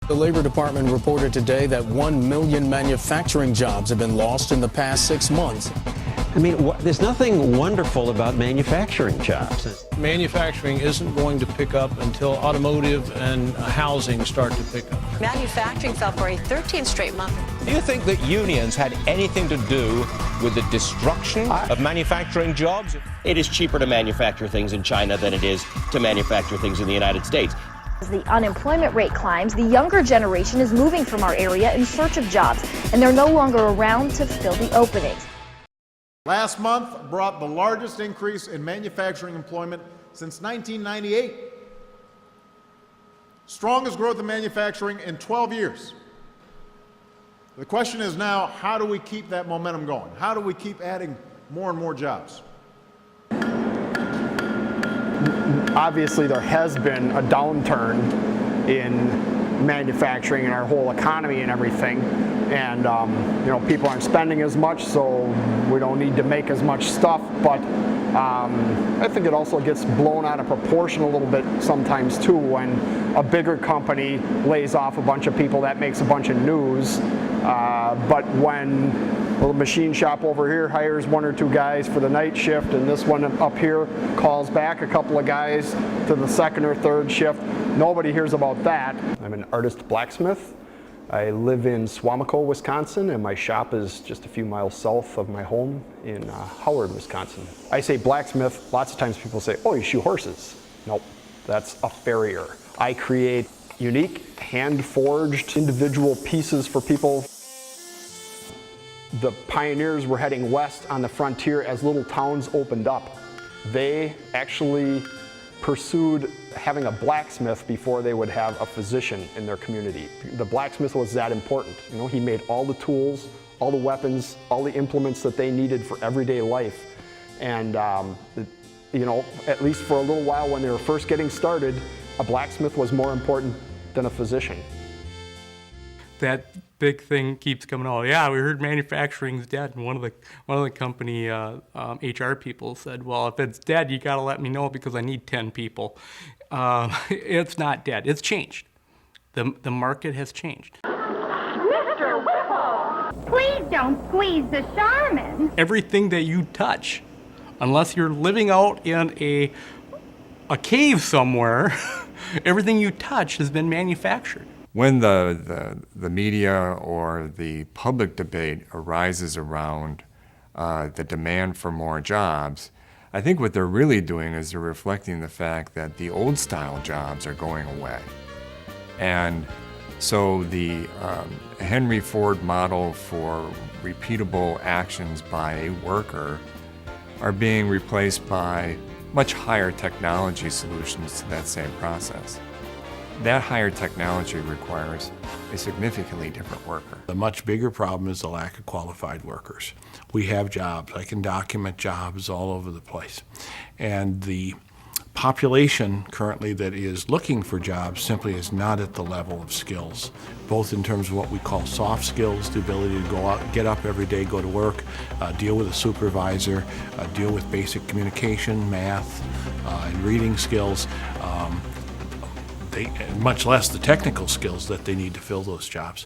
The Labor Department reported today that 1 million manufacturing jobs have been lost in the past 6 months. I mean, there's nothing wonderful about manufacturing jobs. Manufacturing isn't going to pick up until automotive and housing start to pick up. Manufacturing fell for a 13th straight month. Do you think that unions had anything to do with the destruction of manufacturing jobs? It is cheaper to manufacture things in China than it is to manufacture things in the United States. As the unemployment rate climbs, the younger generation is moving from our area in search of jobs, and they're no longer around to fill the openings. Last month brought the largest increase in manufacturing employment since 1998. Strongest growth in manufacturing in 12 years. The question is now, how do we keep that momentum going? How do we keep adding more and more jobs? Obviously, there has been a downturn in manufacturing and our whole economy and everything, and you know, people aren't spending as much, so we don't need to make as much stuff. But I think it also gets blown out of proportion a little bit sometimes too. When a bigger company lays off a bunch of people, that makes a bunch of news. But when a little machine shop over here hires 1 or 2 guys for the night shift, and this one up here calls back a couple of guys to the 2nd or 3rd shift, nobody hears about that. I'm an artist blacksmith. I live in Suamico, Wisconsin, and my shop is just a few miles south of my home in Howard, Wisconsin. I say blacksmith, lots of times people say, oh, you shoe horses. Nope, that's a farrier. I create unique, hand-forged individual pieces for people. The pioneers were heading west on the frontier as little towns opened up. They actually pursued having a blacksmith before they would have a physician in their community. The blacksmith was that important. You know, he made all the tools, all the weapons, all the implements that they needed for everyday life. And you know, at least for a little while when they were first getting started, a blacksmith was more important than a physician. That big thing keeps coming out. Yeah, we heard manufacturing's dead, and one of the company HR people said, "Well, if it's dead, you got to let me know because I need 10 people." It's not dead. It's changed. The market has changed. Mr. Whipple, please don't squeeze the Charmin. Everything that you touch, unless you're living out in a cave somewhere, everything you touch has been manufactured. When the media or the public debate arises around the demand for more jobs, I think what they're really doing is they're reflecting the fact that the old style jobs are going away. And so the Henry Ford model for repeatable actions by a worker are being replaced by much higher technology solutions to that same process. That higher technology requires a significantly different worker. The much bigger problem is the lack of qualified workers. We have jobs. I can document jobs all over the place. And the population currently that is looking for jobs simply is not at the level of skills, both in terms of what we call soft skills, the ability to go out, get up every day, go to work, deal with a supervisor, deal with basic communication, math, and reading skills. Much less the technical skills that they need to fill those jobs.